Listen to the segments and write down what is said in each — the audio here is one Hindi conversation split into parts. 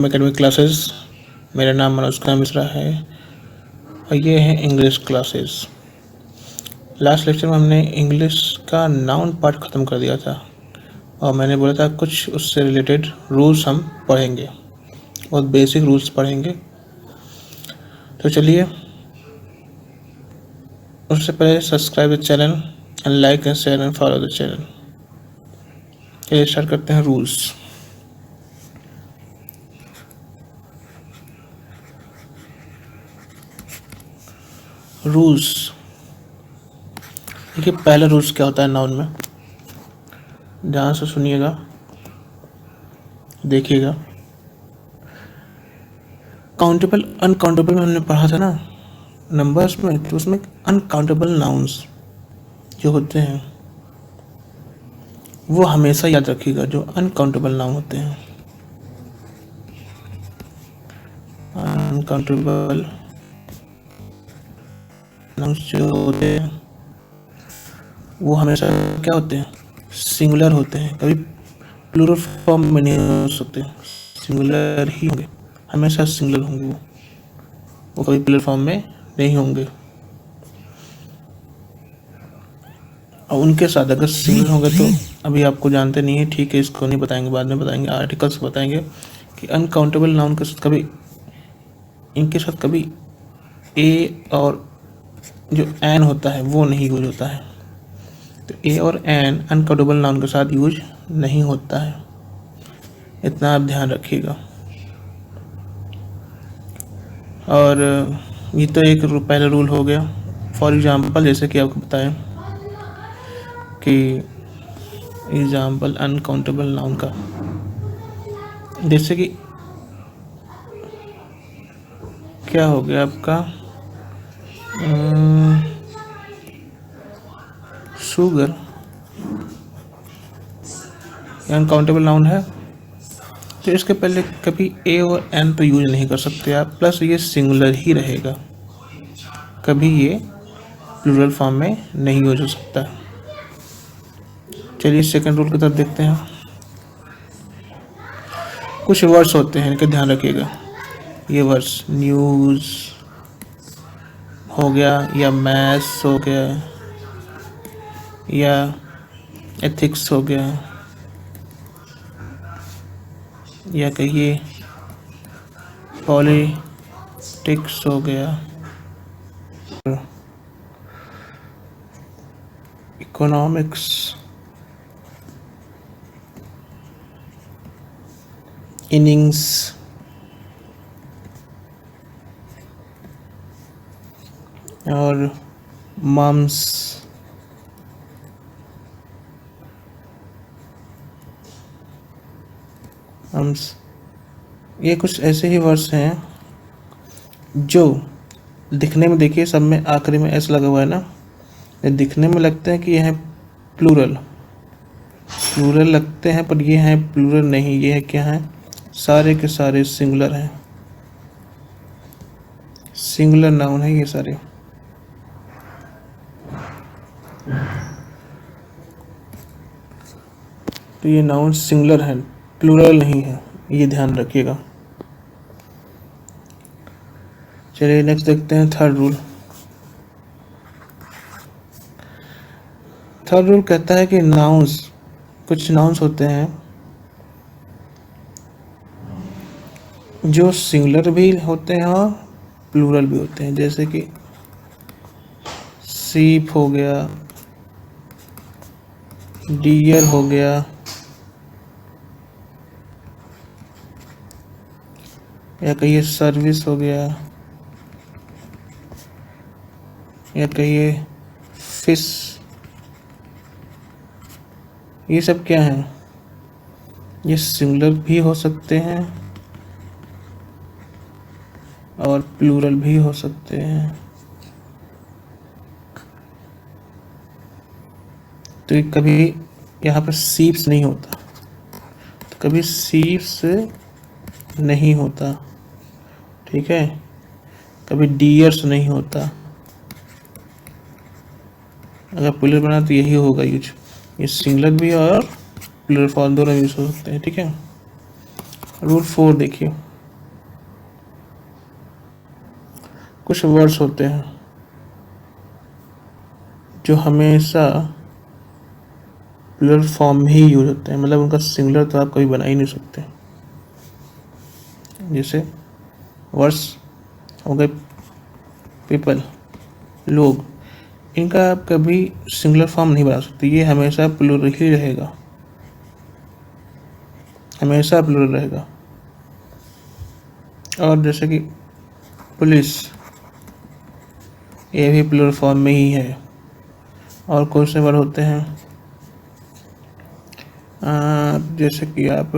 Academic classes. मेरा नाम मनोज कुमार मिश्रा है और ये है इंग्लिश क्लासेस। लास्ट लेक्चर में हमने इंग्लिश का नाउन पार्ट ख़त्म कर दिया था और मैंने बोला था कुछ उससे रिलेटेड रूल्स हम पढ़ेंगे, बहुत बेसिक रूल्स पढ़ेंगे। तो चलिए, उससे पहले subscribe the channel and like and share and follow the channel. चलिए स्टार्ट करते हैं रूल्स। रूल्स देखिए, पहला रूल्स क्या होता है नाउन में, ध्यान से सुनिएगा, देखिएगा। काउंटेबल अनकाउंटेबल में हमने पढ़ा था ना नंबर्स में, तो उसमें अनकाउंटेबल नाउन्स जो होते हैं वो हमेशा याद रखिएगा। जो अनकाउंटेबल नाउन होते हैं, अनकाउंटेबल नाउन्स जो होते हैं वो हमेशा क्या होते हैं, सिंगुलर होते हैं। कभी प्लूरल फॉर्म में नहीं हो सकते, सिंगुलर ही होंगे, हमेशा सिंगुलर होंगे वो कभी प्लूरल फॉर्म में नहीं होंगे। और उनके साथ अगर सिंगुलर होंगे तो अभी आपको जानते नहीं है, ठीक है, इसको नहीं बताएंगे, बाद में बताएंगे, आर्टिकल्स बताएंगे कि अनकाउंटेबल नाउन के साथ कभी, इनके साथ कभी ए और जो एन होता है वो नहीं यूज होता है। तो ए और एन अनकाउंटेबल नाउन के साथ यूज नहीं होता है, इतना आप ध्यान रखिएगा। और ये तो एक पहला रूल हो गया। फॉर एग्जांपल, जैसे कि आपको बताएं कि एग्जांपल अनकाउंटेबल नाउन का, जैसे कि क्या हो गया आपका, शुगर अनकाउंटेबल नाउन है, तो इसके पहले कभी ए और एन तो यूज नहीं कर सकते आप, प्लस ये सिंगुलर ही रहेगा, कभी ये प्लूरल फॉर्म में नहीं यूज हो सकता। चलिए सेकंड रूल की तरफ देखते हैं। कुछ वर्ड्स होते हैं, इनका ध्यान रखिएगा। ये वर्ड्स न्यूज़ हो गया, या मैथ्स हो गया, या एथिक्स हो गया, या कहिए पॉलिटिक्स हो गया, इकोनॉमिक्स, इनिंग्स, और मम्स, ये कुछ ऐसे ही वर्ड्स हैं जो दिखने में, देखिए सब में आखिरी में ऐसा लगा हुआ है ना, ये दिखने में लगते हैं कि यह है प्लूरल लगते हैं, पर ये हैं प्लूरल नहीं, ये है क्या है, सारे के सारे सिंगुलर हैं, सिंगुलर नाउन है ये सारे। तो ये नाउन सिंगुलर है, प्लूरल नहीं है, ये ध्यान रखिएगा। चलिए नेक्स्ट देखते हैं थर्ड रूल। थर्ड रूल कहता है कि नाउन्स, कुछ नाउन्स होते हैं जो सिंगुलर भी होते हैं और प्लूरल भी होते हैं। जैसे कि सीप हो गया, डियर हो गया, या कहिए सर्विस हो गया, या कहिए फिश, ये सब क्या है, ये सिंगुलर भी हो सकते हैं और प्लूरल भी हो सकते हैं। तो ये कभी यहाँ पर सीप्स नहीं होता, तो कभी सीप्स नहीं होता, ठीक है, कभी डियर्स नहीं होता। अगर प्लूरल बना तो यही होगा यूज, ये सिंगुलर भी और प्लूरल फॉर्म दोनों यूज हो सकते हैं, ठीक है। रूल 4 देखिए, कुछ वर्ड्स होते हैं जो हमेशा प्लूरल फॉर्म में ही यूज होते हैं, मतलब उनका सिंगुलर तो आप कभी बना ही नहीं सकते। जैसे वर्ड्स हो गए पीपल, लोग, इनका आप कभी सिंगुलर फॉर्म नहीं बना सकते, ये हमेशा प्लूरल ही रहेगा, हमेशा प्लूरल रहेगा। और जैसे कि पुलिस, ये भी प्लूरल फॉर्म में ही है। और कौन से वर्ड होते हैं, जैसे कि आप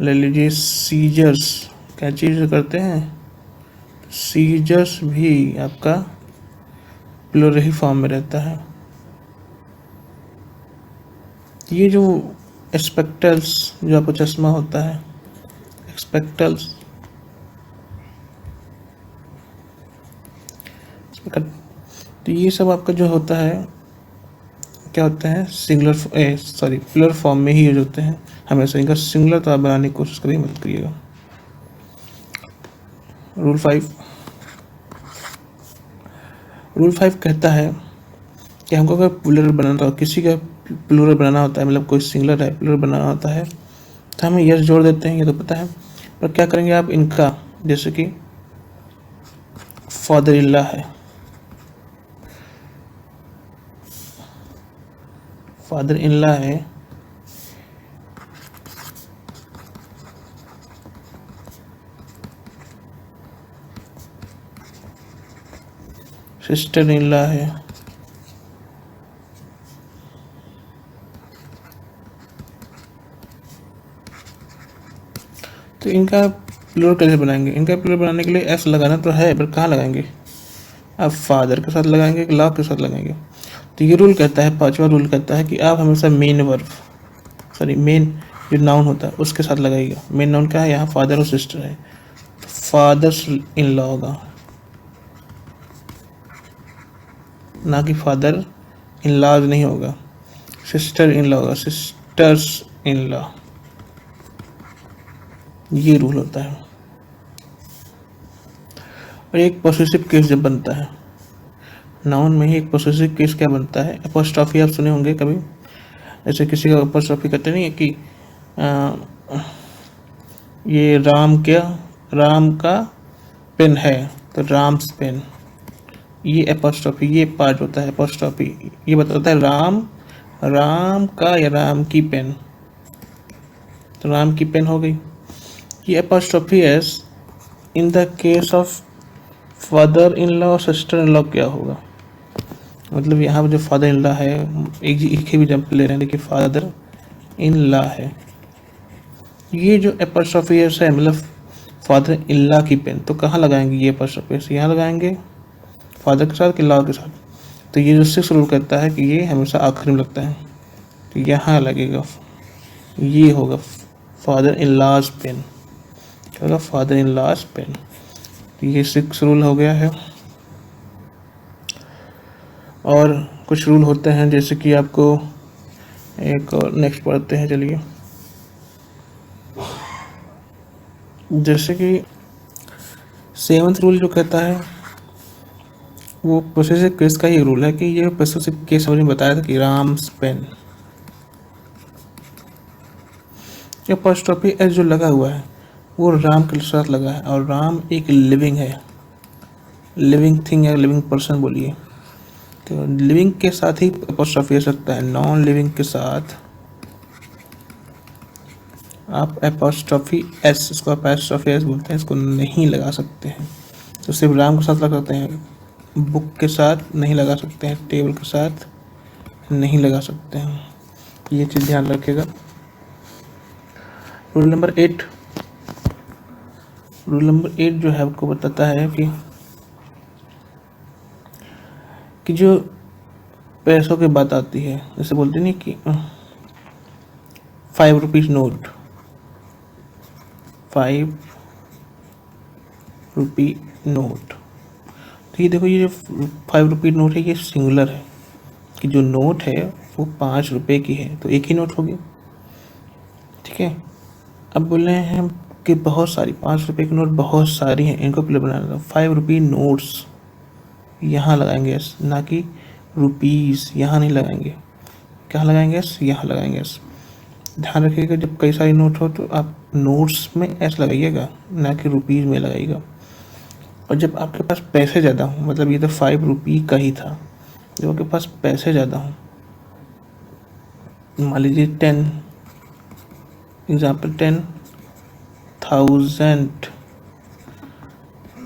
ले लीजिए सीजर्स, क्या चीज़ करते हैं, सीजर्स भी आपका प्लूरल ही फॉर्म में रहता है। ये जो स्पेक्टल्स, जो आपको चश्मा होता है, स्पेक्टल्स, तो ये सब आपका जो होता है क्या होता है, सिंगुलर प्लूरल फॉर्म में ही यूज होते हैं हमेशा। इनका सिंगुलर तो आप बनाने की कोशिश कभी मत करिएगा। रूल 5 कहता है कि हमको अगर प्लूरल बनाना हो, किसी का प्लूरल बनाना होता है, मतलब कोई सिंगुलर है प्लूरल बनाना होता है, तो हमें यस जोड़ देते हैं, ये तो पता है। पर क्या करेंगे आप इनका, जैसे कि फादर इन लॉ है, फादर इन लॉ है, सिस्टर इन लॉ है, तो इनका प्लूरल कैसे बनाएंगे। इनका प्लूरल बनाने के लिए एस लगाना तो है, पर कहाँ लगाएंगे, आप फादर के साथ लगाएंगे कि लॉ के साथ लगाएंगे। तो ये रूल कहता है, 5वां रूल कहता है कि आप हमेशा मेन जो नाउन होता है उसके साथ लगाइएगा। मेन नाउन क्या है, यहाँ फादर और सिस्टर है, तो फादर्स इन लॉ होगा, ना कि फादर इन लॉज नहीं होगा, सिस्टर इन लॉ होगा, सिस्टर्स इन लॉ। ये रूल होता है। और एक पोसेसिव केस जब बनता है नाउन में ही, एक पोसेसिव केस क्या बनता है, एपोस्ट्रॉफी आप सुने होंगे कभी, जैसे किसी का एपोस्ट्रॉफी कहते नहीं है कि ये राम का पेन है, तो राम्स पेन, ये एपोस्ट्रॉफी, ये पार्ट होता है एपोस्ट्रॉफी, ये बताता है राम का या राम की पेन, तो राम की पेन हो गई। ये apostrophe S in the case of father in law, sister in law क्या होगा, मतलब यहाँ पर जो फादर इन लॉ है, एक ही भी जंप ले रहे हैं, लेकिन फादर इन लॉ है, ये जो एपोस्ट्रॉफी एस है मतलब फादर इन लॉ की पेन, तो कहाँ लगाएंगे ये एपोस्ट्रॉफी एस, यहाँ लगाएंगे फादर के साथ कि लॉ के साथ। तो ये जो 6 रूल कहता है कि ये हमेशा आखिर में लगता है, तो यहाँ लगेगा, ये होगा फादर इन लॉज पेन, क्या होगा, फादर इन लॉज पेन। तो ये 6 रूल हो गया है। और कुछ रूल होते हैं, जैसे कि आपको एक और नेक्स्ट पढ़ते हैं, चलिए। जैसे कि 7th रूल जो कहता है वो पोसेसिव केस का ही रूल है, कि ये पोसेसिव केस हमने बताया था कि राम्स पेन, ये एपोस्ट्रॉफी एस जो लगा हुआ है वो राम के साथ लगा है, और राम एक लिविंग है, लिविंग थिंग है, लिविंग पर्सन बोलिए, तो लिविंग के साथ ही एपोस्ट्रॉफी हो सकता है, नॉन लिविंग के साथ आप एपोस्ट्रॉफी एस, इसको एपोस्ट्रॉफी एस बोलते हैं, इसको नहीं लगा सकते हैं। तो सिर्फ राम के साथ लगा सकते हैं, बुक के साथ नहीं लगा सकते हैं, टेबल के साथ नहीं लगा सकते हैं, ये चीज़ ध्यान रखिएगा। रूल नंबर 8 जो है आपको बताता है कि जो पैसों की बात आती है, जैसे बोलते नहीं कि 5 रुपीज़ नोट, 5 रुपी नोट, तो ये देखो, ये जो 5 रुपी नोट है ये सिंगुलर है, कि जो नोट है वो 5 रुपए की है, तो एक ही नोट होगी, ठीक है। अब बोल रहे हैं कि बहुत सारी 5 रुपये की नोट बहुत सारी हैं, इनको प्लूरल बनाना था। 5 रुपये नोट्स यहाँ लगाएंगे एस, ना कि रुपीज़ यहाँ नहीं लगाएंगे। कहाँ लगाएंगे एस? यहाँ लगाएंगे एस। ध्यान रखिएगा जब कई सारी नोट हो तो आप नोट्स में एस लगाइएगा, ना कि रुपीज़ में लगाइएगा। और जब आपके पास पैसे ज़्यादा हों, मतलब ये तो 5 रुपये का ही था, जब आपके पास पैसे ज़्यादा हों, मान लीजिए 10 एग्जाम्पल 10,000,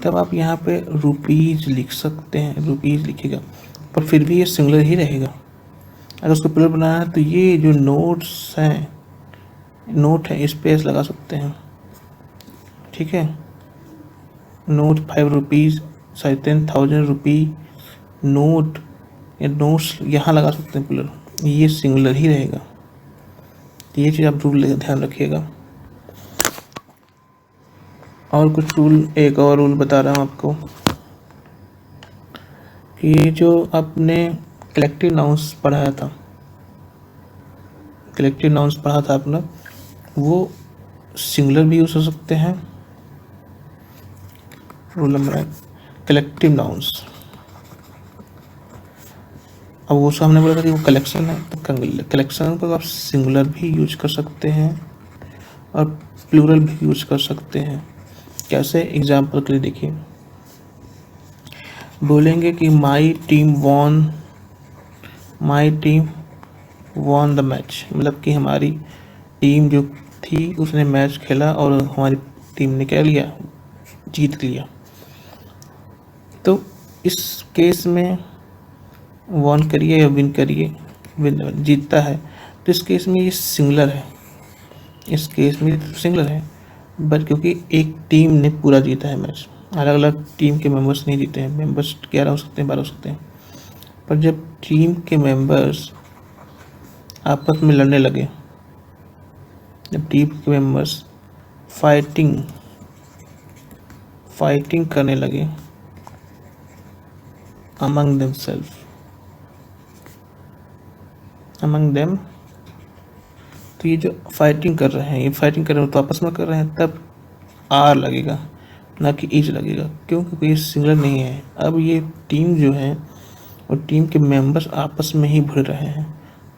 तब आप यहाँ पे रुपीज़ लिख सकते हैं, रुपीज़ लिखिएगा, पर फिर भी ये सिंगुलर ही रहेगा। अगर उसको प्लूरल बनाना है तो ये जो नोट्स हैं, नोट है, इस पे एस लगा सकते हैं, ठीक है। नोट 5 रुपीज़, 10,000 रुपी, नोट या नोट्स यहाँ लगा सकते हैं प्लूरल, ये सिंगुलर ही रहेगा। ये चीज़ आप रूल ध्यान रखिएगा। और कुछ रूल, एक और रूल बता रहा हूँ आपको कि जो आपने कलेक्टिव नाउंस पढ़ाया था, कलेक्टिव नाउंस पढ़ा था आपने, वो सिंगुलर भी यूज़ हो सकते हैं। Rule number 1, collective nouns. अब वो सब हमने बोला था कि वो कलेक्शन है, तो कलेक्शन को आप सिंगुलर भी यूज कर सकते हैं और प्लूरल भी यूज कर सकते हैं। कैसे? एग्जाम्पल के लिए देखिए, बोलेंगे कि my team won the match, मतलब कि हमारी टीम जो थी उसने मैच खेला और हमारी टीम ने क्या लिया? जीत लिया। तो इस केस में वॉन करिए या विन करिए, विन जीतता है, तो इस केस में ये सिंगुलर है, इस केस में सिंगुलर है, बट क्योंकि एक टीम ने पूरा जीता है मैच, अलग अलग टीम के मेंबर्स नहीं जीते हैं। मेंबर्स 11 हो सकते हैं, 12 हो सकते हैं, पर जब टीम के मेंबर्स आपस में लड़ने लगे, जब टीम के मेंबर्स फाइटिंग करने लगे among them, तो ये जो फाइटिंग कर रहे हैं, ये फाइटिंग कर रहे हैं तो आपस में कर रहे हैं, तब आर लगेगा, ना कि इज लगेगा। क्यों? क्योंकि ये सिंगुलर नहीं है। अब ये टीम जो है और टीम के मेंबर्स आपस में ही भिड़ रहे हैं,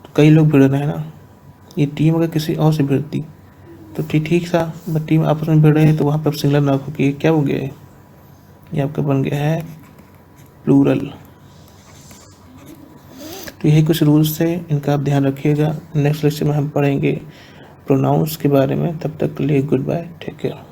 तो कई लोग भिड़ रहे हैं ना। ये टीम अगर किसी और से भिड़ती तो ठीक था, बट टीम आपस में भिड़ रहे हैं तो वहाँ पर सिंगुलर ना हो कि क्या हो गया है, ये आपका बन गया है प्लूरल। तो यही कुछ रूल्स थे, इनका आप ध्यान रखिएगा। नेक्स्ट लेक्चर में हम पढ़ेंगे प्रोनाउंस के बारे में। तब तक के लिए गुड बाय, टेक केयर।